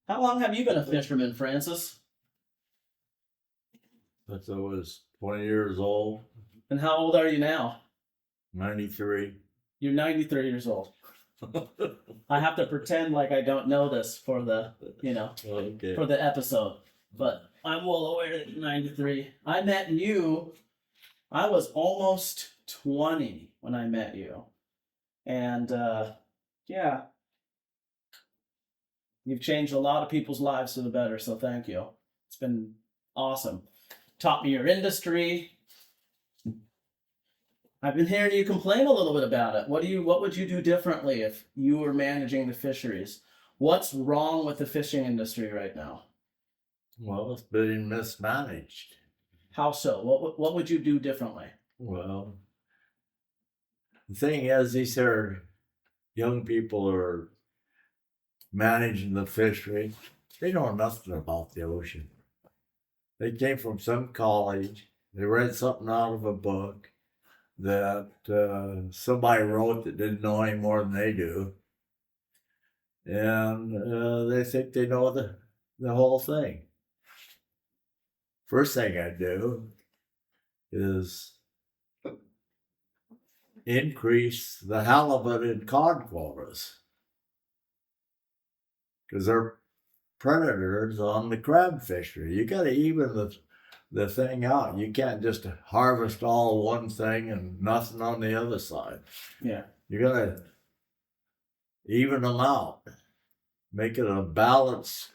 How long have you been a fisherman, Francis? Since I was 20 years old, And how old are you now? 93. You're 93 years old. I have to pretend like I don't know this for the, Okay. for the episode. But I'm well aware that you're 93. I met you, I was almost 20 when I met you. And yeah, you've changed a lot of people's lives for the better, so thank you. It's been awesome. Taught me your industry. I've been hearing you complain a little bit about it. What would you do differently if you were managing the fisheries? What's wrong with the fishing industry right now? Well, it's been mismanaged. How so? What would you do differently? Well, the thing is, these are young people who are managing the fishery. They know nothing about the ocean. They came from some college. They read something out of a book that somebody wrote that didn't know any more than they do. And they think they know the whole thing. First thing I do is increase the halibut and cod quotas, because they're predators on the crab fishery. You got to even the thing out. You can't just harvest all one thing and nothing on the other side. Yeah. You got to even them out, make it a balanced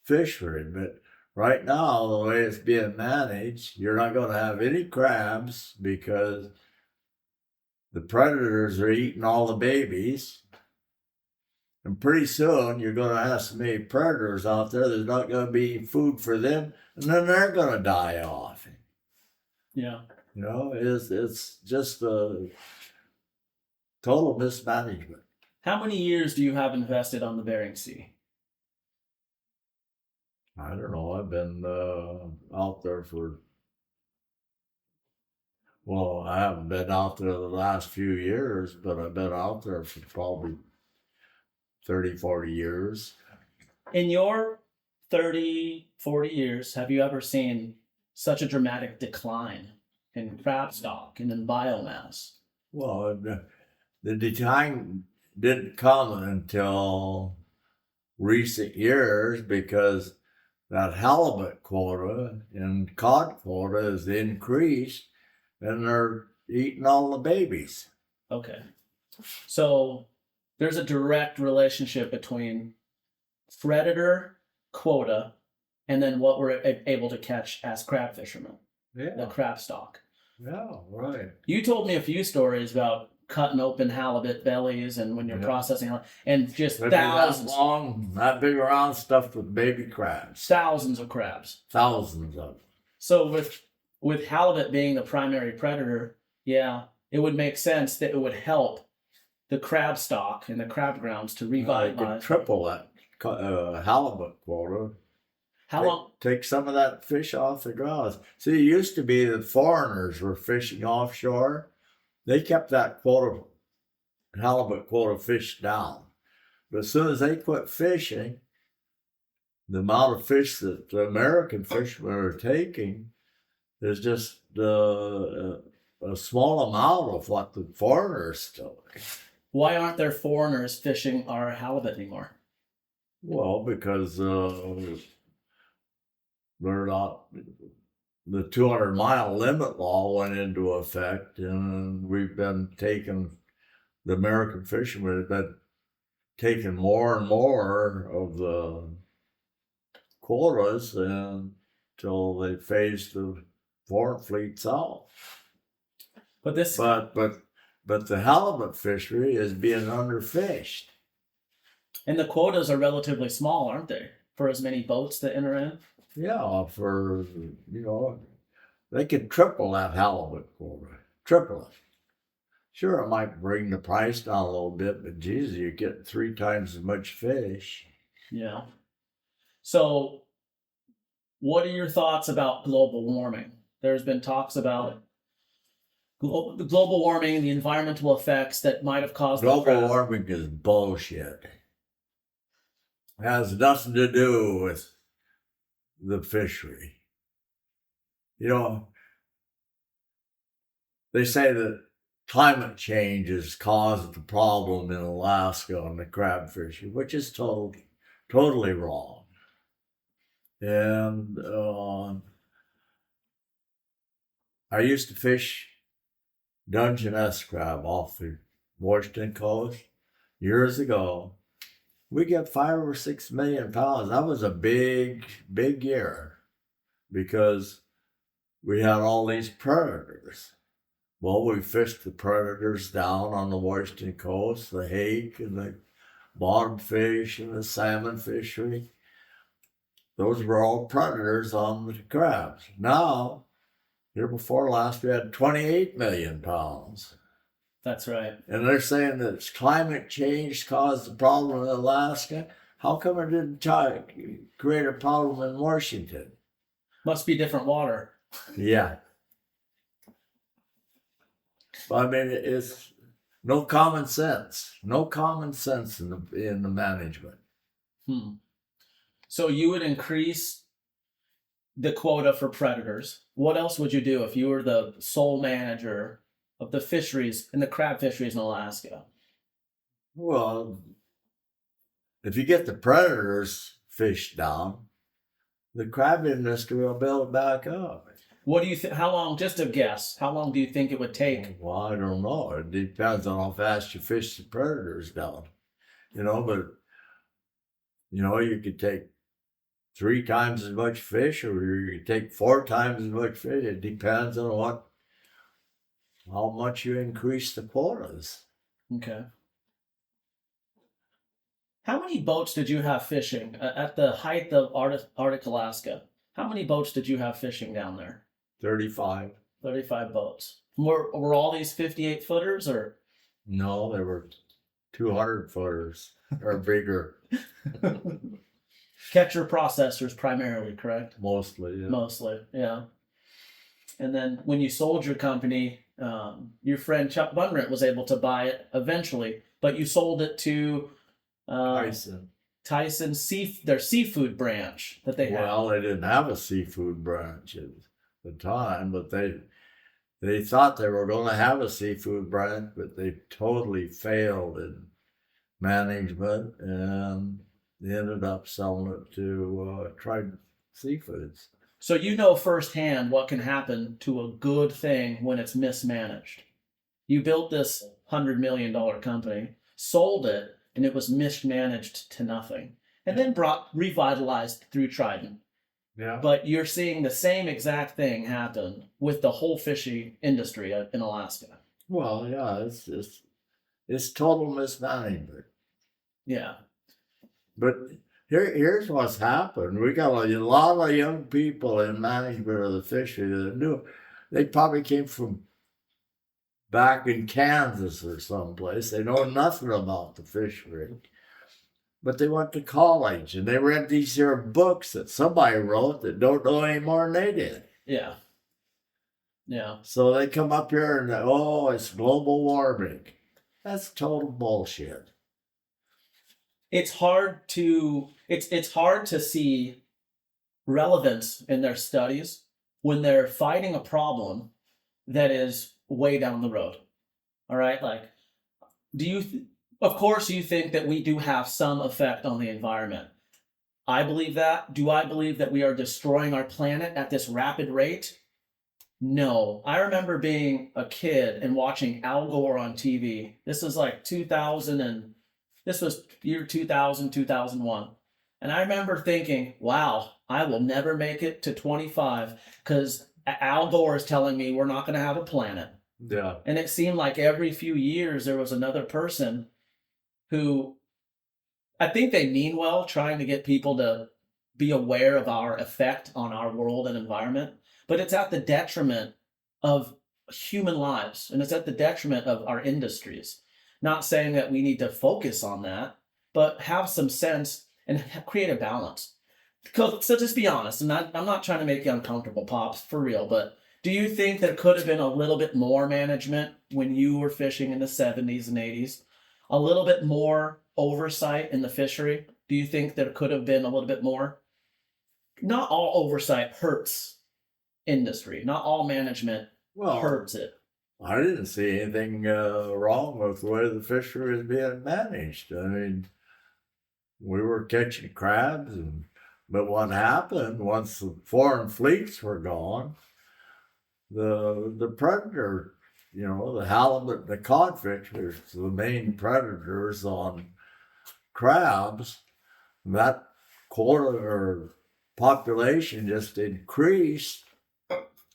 fishery. But right now, the way it's being managed, you're not going to have any crabs because the predators are eating all the babies. And pretty soon, you're going to have so many predators out there, there's not going to be food for them, and then they're going to die off. Yeah. You know, it's just a total mismanagement. How many years do you have invested on the Bering Sea? I don't know. I've been out there for, well, I haven't been out there the last few years, but I've been out there for probably 30, 40 years. In your 30, 40 years, have you ever seen such a dramatic decline in crab stock and in biomass? Well, the decline didn't come until recent years because that halibut quota and cod quota is increased and they're eating all the babies. Okay. So there's a direct relationship between predator quota and then what we're able to catch as crab fishermen, the Yeah, crab stock. yeah, right. You told me a few stories about cutting open halibut bellies and when you're Yeah. processing and just They'd be that thousands long, that big around, stuffed with baby crabs. of crabs. Thousands of them. So with halibut being the primary predator, yeah, it would make sense that it would help the crab stock and the crab grounds to I could revitalize. triple that halibut quota. How long? Take some of that fish off the ground. See, it used to be that foreigners were fishing offshore. They kept that quota, halibut quota fish down. But as soon as they quit fishing, the amount of fish that the American fishermen are taking is just a small amount of what the foreigners took. Why aren't there foreigners fishing our halibut anymore? Well, because they're not. The 200-mile limit law went into effect, and we've been taking, the American fishermen have been taking more and more of the quotas until they phased the foreign fleets out. But this, But the halibut fishery is being underfished. and the quotas are relatively small, aren't they, for as many boats that enter in? Yeah, for, they could triple that halibut quota. Triple it. Sure, it might bring the price down a little bit, but geez, you get 3 times as much fish. Yeah. So, what are your thoughts about global warming? There's been talks about the global warming, the environmental effects that might have caused Global warming is bullshit. has nothing to do with the fishery. You know, they say that climate change has caused the problem in Alaska on the crab fishing, which is totally wrong. And I used to fish Dungeness crab off the Washington coast years ago. We get 5 or 6 million pounds. That was a big year because we had all these predators. Well, we fished the predators down on the Washington coast, the hake and the bottomfish and the salmon fishery. Those were all predators on the crabs. Now, year before last, we had 28 million pounds. That's right. And they're saying that it's climate change caused the problem in Alaska. How come it didn't create a problem in Washington? Must be different water. Yeah. I mean, it's no common sense. No common sense in the management. So you would increase the quota for predators. What else would you do if you were the sole manager of the fisheries and the crab fisheries in Alaska? Well, if you get the predators fished down, the crab industry will build back up. What do you think? How long? Just a guess. How long do you think it would take? Well, I don't know. It depends on how fast you fish the predators down. But you could take 3 times as much fish, or you could take 4 times as much fish. It depends on how much you increase the quotas. Okay. How many boats did you have fishing at the height of Arctic Alaska? How many boats did you have fishing down there? 35. 35 boats. Were all these 58 footers or? No, they were 200 footers or bigger. Catcher processors primarily, correct? Mostly, yeah. Mostly, yeah. And then when you sold your company, your friend Chuck Bunrent was able to buy it eventually, but you sold it to Tyson their seafood branch that they had. Well, they didn't have a seafood branch at the time, but they thought they were going to have a seafood branch, but they totally failed in management, and they ended up selling it to Trident Seafoods. So you know firsthand what can happen to a good thing when it's mismanaged. You built this $100 million company, sold it, and it was mismanaged to nothing, and then revitalized through Trident. Yeah. But you're seeing the same exact thing happen with the whole fishing industry in Alaska. Well, yeah, it's total mismanagement. Yeah. But here's what's happened. We got a lot of young people in management of the fishery that they probably came from back in Kansas or someplace. They know nothing about the fishery. But they went to college and they read these here books that somebody wrote that don't know any more than they did. Yeah. Yeah. So they come up here and it's global warming. That's total bullshit. It's hard to see relevance in their studies when they're fighting a problem that is way down the road. All right, like, of course you think that we do have some effect on the environment. I believe that. Do I believe that we are destroying our planet at this rapid rate? No. I remember being a kid and watching Al Gore on TV. This was like 2000 this was year 2000, 2001. And I remember thinking, wow, I will never make it to 25 because Al Gore is telling me we're not going to have a planet. Yeah. And it seemed like every few years there was another person who, I think they mean well, trying to get people to be aware of our effect on our world and environment, but it's at the detriment of human lives, and it's at the detriment of our industries. Not saying that we need to focus on that, but have some sense and create a balance. So just be honest, and I'm not trying to make you uncomfortable, Pops, for real, but do you think there could have been a little bit more management when you were fishing in the 70s and 80s? A little bit more oversight in the fishery? Do you think there could have been a little bit more? Not all oversight hurts industry. Not all management Well, hurts it. I didn't see anything wrong with the way the fishery is being managed. I mean, we were catching crabs, but what happened once the foreign fleets were gone, the predator, the halibut, the codfish, are the main predators on crabs. That quota or population just increased.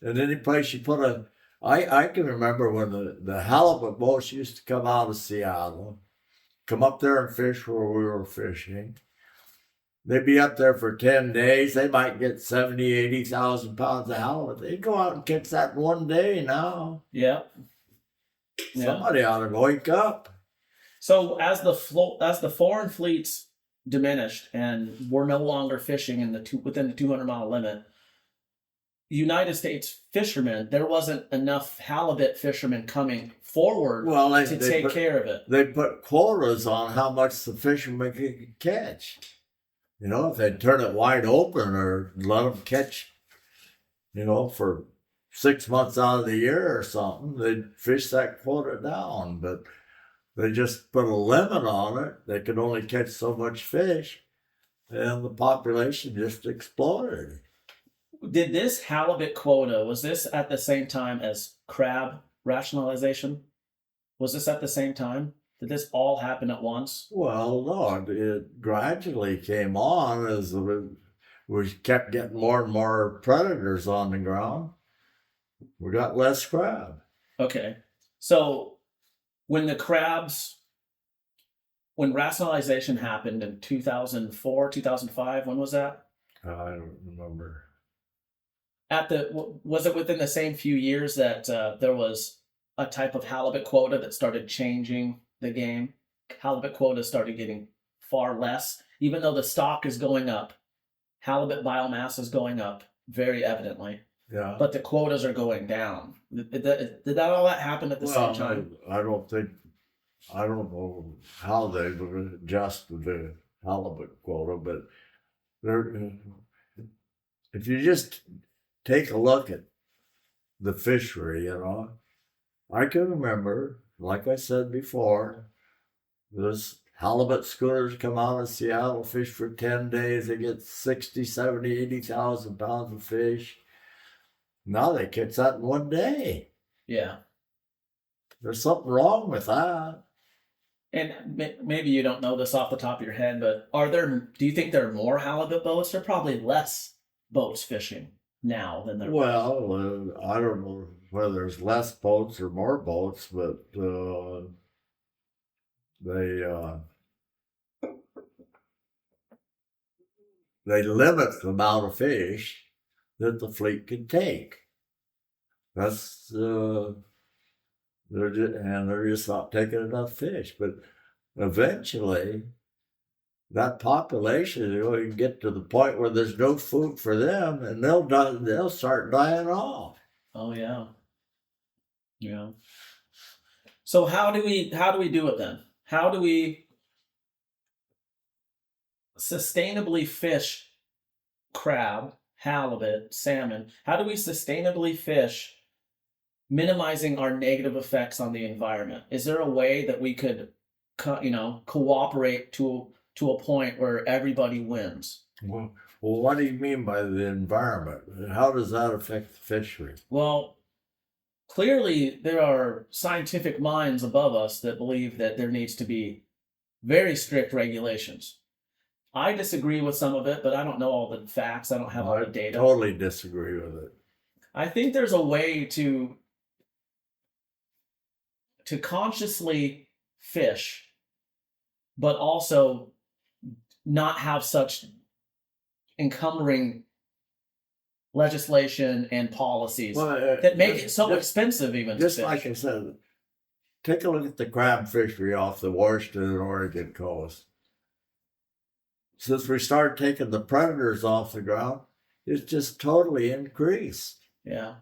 And any place you put I can remember when the halibut boats used to come out of Seattle, come up there and fish where we were fishing. They'd be up there for 10 days. They might get 70, 80,000 pounds of halibut. They'd go out and catch that in one day now. Yeah. Somebody ought to wake up. So as the foreign fleets diminished and we're no longer fishing within the 200-mile limit, United States fishermen, there wasn't enough halibut fishermen coming forward to take care of it. They put quotas on how much the fishermen could catch. If they'd turn it wide open or let them catch, for 6 months out of the year or something, they'd fish that quota down. But they just put a limit on it. They could only catch so much fish, and the population just exploded. Did this halibut quota, was this at the same time as crab rationalization? Was this at the same time? Did this all happen at once? Well, no, it gradually came on as we kept getting more and more predators on the ground. We got less crab. Okay. So when rationalization happened in 2004, 2005, when was that? I don't remember. Was it within the same few years that there was a type of halibut quota that started changing the game? Halibut quota started getting far less, even though the stock is going up. Halibut biomass is going up very evidently. Yeah. But the quotas are going down. Did that all that happen at the same time? I don't know how they would adjust the halibut quota, but if you just take a look at the fishery, I can remember, like I said before, those halibut schooners come out of Seattle, fish for 10 days, they get 60, 70, 80,000 pounds of fish. Now they catch that in one day. Yeah. There's something wrong with that. And maybe you don't know this off the top of your head, but do you think there are more halibut boats? There are probably less boats fishing now than there were. Well, I don't know whether there's less boats or more boats, but they limit the amount of fish that the fleet can take. That's they're just not taking enough fish. But eventually, that population is going to get to the point where there's no food for them, and they'll start dying off. Oh yeah. Yeah. So how do we do it then? How do we sustainably fish crab, halibut, salmon? How do we sustainably fish, minimizing our negative effects on the environment? Is there a way that we could, cooperate to a point where everybody wins? Well, what do you mean by the environment? How does that affect the fishery? Well, clearly there are scientific minds above us that believe that there needs to be very strict regulations. I disagree with some of it, but I don't know all the facts. I don't have all the data. I totally disagree with it. I think there's a way to consciously fish, but also not have such encumbering legislation and policies that make it so expensive even to fish. Just like I said, take a look at the crab fishery off the Washington and Oregon coast. Since we started taking the predators off the ground, it's just totally increased. Yeah.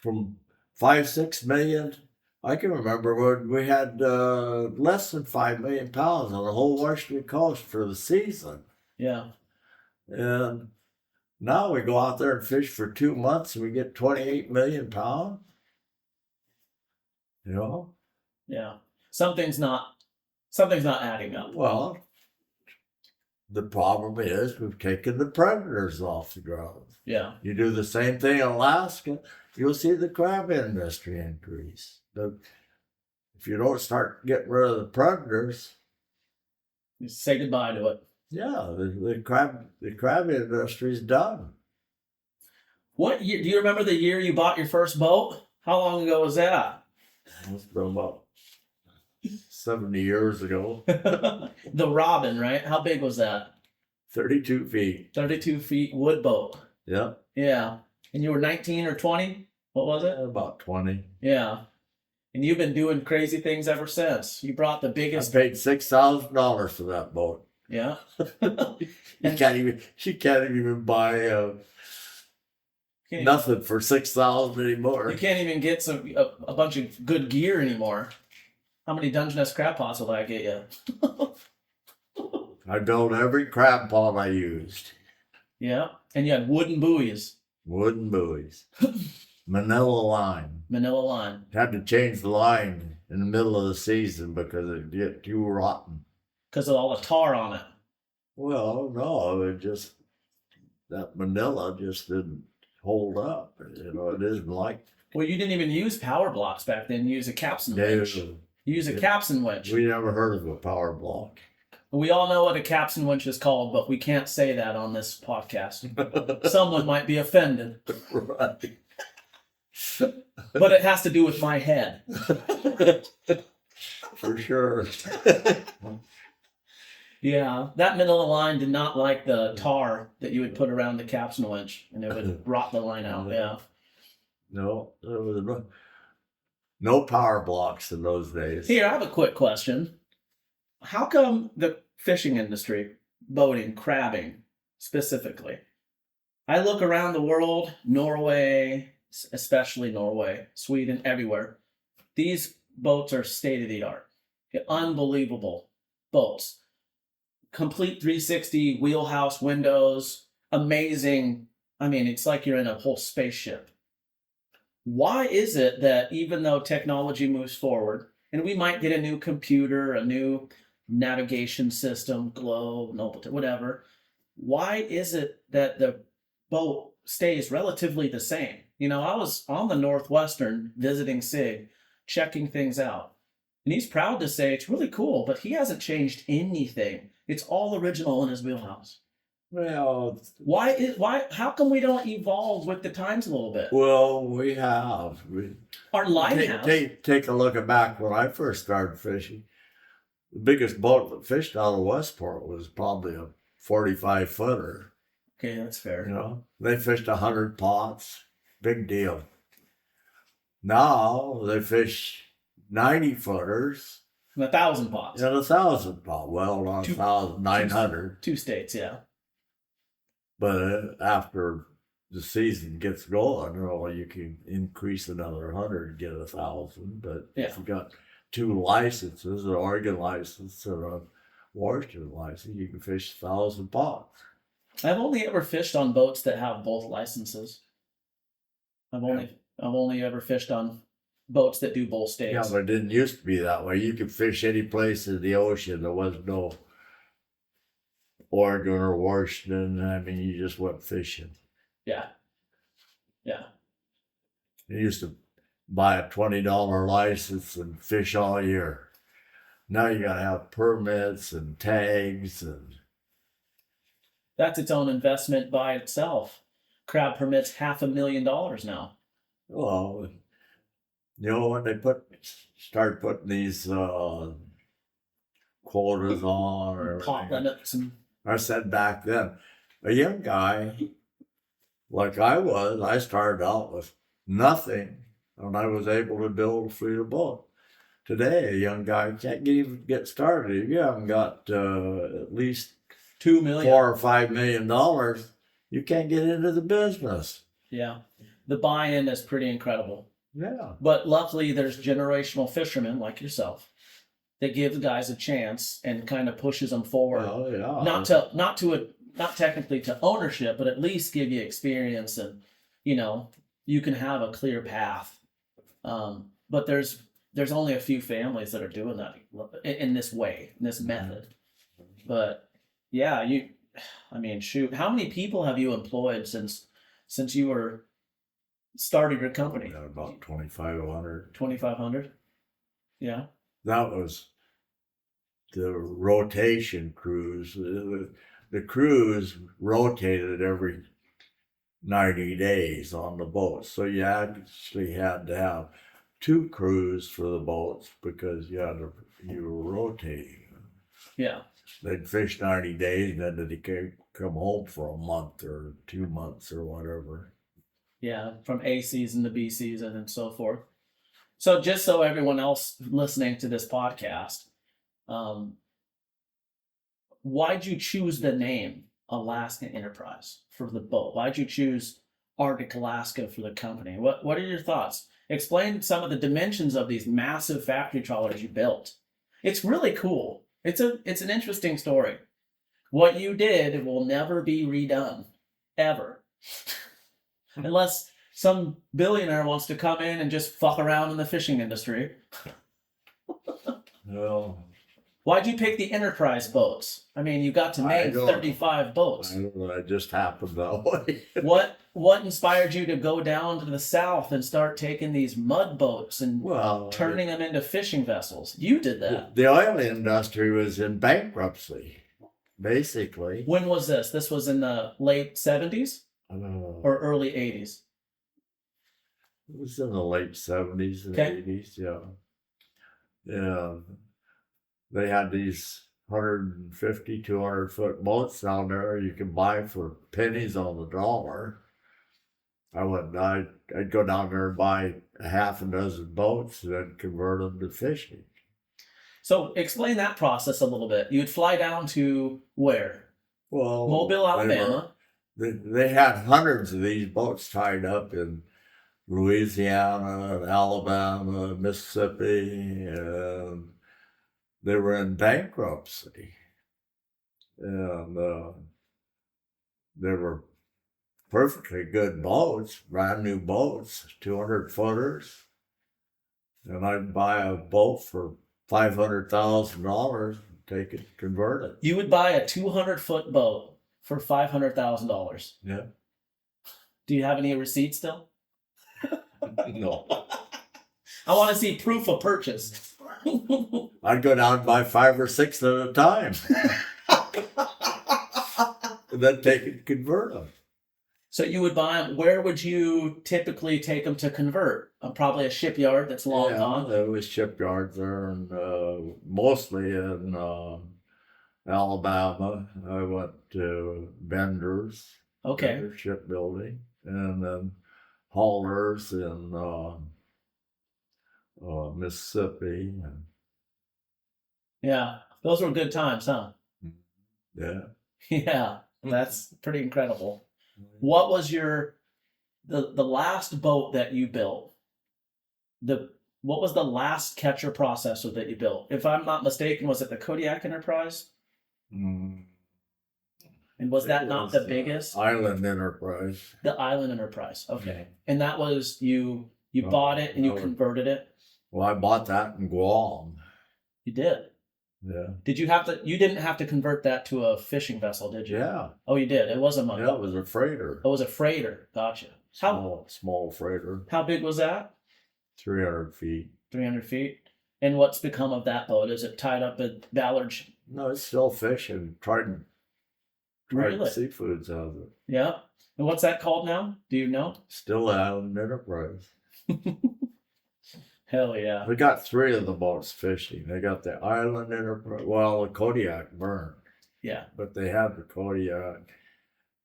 From 5-6 million I can remember when we had less than 5 million pounds on the whole Western coast for the season. Yeah. And now we go out there and fish for 2 months and we get 28 million pounds. You know? Yeah. Something's not adding up. Well, the problem is we've taken the predators off the ground. Yeah. You do the same thing in Alaska, you'll see the crab industry increase. If you don't start getting rid of the predators, You say goodbye to it. yeah, the crab industry's done. What year? Do you remember the year you bought your first boat? How long ago was that? It's been about 70 years ago. The Robin, right? How big was that? 32 feet. 32 feet wood boat. Yeah. Yeah. And you were 19 or 20? What was it? About 20. Yeah. And you've been doing crazy things ever since. You brought the I biggest. paid $6,000 for that boat. Yeah. She can't even buy nothing for $6,000 anymore. You can't even get a bunch of good gear anymore. How many Dungeness crab pots will that get you? I built every crab pot I used. Yeah. And you had wooden buoys. Wooden buoys. Manila line. Manila line. Had to change the line in the middle of the season because it get too rotten. Because of all the tar on it. Well, no, it just, that Manila just didn't hold up. You know, it isn't like. Well, you didn't even use power blocks back then. You used a capstan winch. You use a capstan winch. We never heard of a power block. We all know what a capstan winch is called, but we can't say that on this podcast. Someone might be offended. Right. But it has to do with my head. For sure. Yeah, that Manila line did not like the tar that you would put around the capstan winch, and it would rot the line out. Yeah. No, there was no power blocks in those days. Here, I have a quick question. How come the fishing industry, boating, crabbing specifically, I look around the world, Norway, especially Norway, Sweden, everywhere, these boats are state of the art. Unbelievable boats. Complete 360 wheelhouse windows, amazing. I mean, it's like you're in a whole spaceship. Why is it that even though technology moves forward, and we might get a new computer, a new navigation system, globe, whatever, why is it that the boat stays relatively the same? You know, I was on the Northwestern visiting Sig, checking things out. And he's proud to say it's really cool, but he hasn't changed anything. It's all original in his wheelhouse. Well, how come we don't evolve with the times a little bit? well, we have. Our lighthouse. Take a look back when I first started fishing. The biggest boat that fished out of Westport was probably a 45-footer. Okay, that's fair. You know, they fished 100 pots. Big deal. Now they fish 90-footers. 1,000 pots. And 1,000 pot. Well, not 1,000, 900. Two states, yeah. But after the season gets going, well, you can increase another 100 and get 1,000. But if you got 2 licenses, an Oregon license and a Washington license, you can fish 1,000 pots. I've only ever fished on boats that have both licenses. I've only ever fished on boats that do both states. Yeah, but it didn't used to be that way. You could fish any place in the ocean. There was no Oregon or Washington. I mean, you just went fishing. Yeah. Yeah. You used to buy a $20 license and fish all year. Now you got to have permits and tags and. That's its own investment by itself. Crab permits $500,000 now. Well, you know, when they start putting these quotas on or pot limits and. I said back then, a young guy like I started out with nothing and I was able to build a fleet of boats. Today, a young guy can't even get started. If you haven't got at least $2 million, $4 or $5 million, you can't get into the business. Yeah, the buy-in is pretty incredible. Yeah. But luckily, there's generational fishermen like yourself that gives guys a chance and kind of pushes them forward. Well, yeah. Not technically to ownership, but at least give you experience, and you can have a clear path. But there's only a few families that are doing that in this way, in this method. But yeah, shoot, how many people have you employed since you were starting your company? About 2,500. 2,500. Yeah. That was the rotation cruise. The cruise rotated every 90 days on the boat. So you actually had to have 2 crews for the boats because you were rotating. Yeah. They'd fish 90 days and then they'd come home for a month or 2 months or whatever. Yeah, from A season to B season and so forth. So just so everyone else listening to this podcast, why'd you choose the name Alaska Enterprise for the boat? Why'd you choose Arctic Alaska for the company? What are your thoughts? Explain some of the dimensions of these massive factory trawlers you built. It's really cool. It's an interesting story. What you did will never be redone, ever. Unless some billionaire wants to come in and just fuck around in the fishing industry. Well, why'd you pick the Enterprise boats? I mean, you got to name 35 boats. I don't know. It just happened that way. What inspired you to go down to the south and start taking these mud boats and turning them into fishing vessels? You did that. The oil industry was in bankruptcy, basically. When was this? This was in the late 70s or early 80s? It was in the late 70s and 80s, yeah. Yeah. They had these 150, 200-foot boats down there you could buy for pennies on the dollar. I'd go down there and buy a half a dozen boats and then convert them to fishing. So explain that process a little bit. You'd fly down to where? Well, Mobile, Alabama. They had hundreds of these boats tied up in Louisiana, Alabama, Mississippi, and they were in bankruptcy. And they were perfectly good boats, brand new boats, 200-footers. And I'd buy a boat for $500,000, take it, convert it. You would buy a 200-foot boat for $500,000. Yeah. Do you have any receipts still? No. I want to see proof of purchase. I'd go down and buy 5 or 6 at a time. And then take it and convert them. So you would buy them. Where would you typically take them to convert? Probably a shipyard that's long gone. There was shipyards there, and mostly in Alabama. I went to Bender's, Bender Shipbuilding, and then haulers in Mississippi. Yeah, those were good times, huh? Yeah. Yeah, that's pretty incredible. What was the last boat that you built? What was the last catcher processor that you built? If I'm not mistaken, was it the Kodiak Enterprise? Mm. And was that not the biggest? Island Enterprise. The Island Enterprise. Okay. And that was you bought it and you converted it? Well, I bought that in Guam. You did? Yeah. You didn't have to convert that to a fishing vessel, did you? Yeah. Oh, you did. It was a mud boat. Yeah, it was a freighter. It was a freighter. Gotcha. Small freighter. How big was that? 300 feet. 300 feet. And what's become of that boat? Is it tied up at Ballard? No, it's still fishing. Tried Really? seafoods out of it. Yeah. And what's that called now? Do you know? Still Island Enterprise. Hell yeah. They got 3 of the boats fishing. They got the Island Enterprise. Well, the Kodiak burned. Yeah. But they had the Kodiak.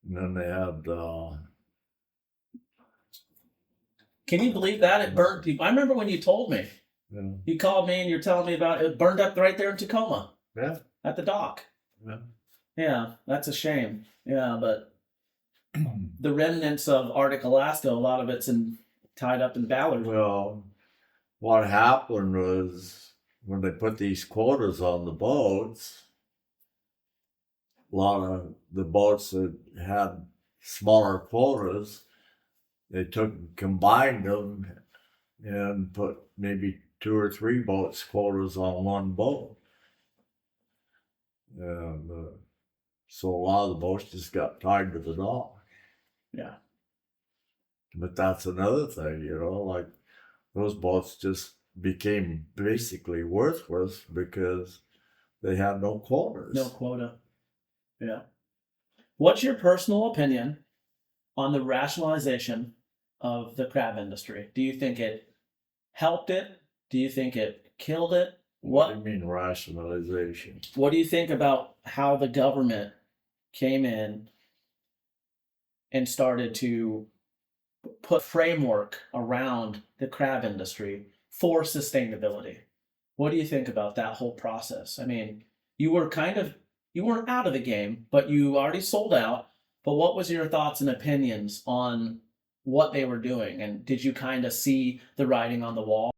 And then they had Can you believe that? It burned. I remember when you told me. Yeah. You called me and you're telling me about it burned up right there in Tacoma. Yeah. At the dock. Yeah. Yeah, that's a shame. Yeah, but the remnants of Arctic Alaska, a lot of it's in tied up in Ballard. Well, what happened was when they put these quotas on the boats, a lot of the boats that had smaller quotas, they took and combined them and put maybe 2 or 3 boats quotas on one boat. And so a lot of the boats just got tied to the dock. Yeah. But that's another thing, you know, like those boats just became basically worthless because they had no quotas. No quota. Yeah. What's your personal opinion on the rationalization of the crab industry? Do you think it helped it? Do you think it killed it? What do you mean rationalization? What do you think about how the government came in and started to put framework around the crab industry for sustainability? What do you think about that whole process? I mean, you weren't out of the game, but you already sold out. But what was your thoughts and opinions on what they were doing? And did you kind of see the writing on the wall?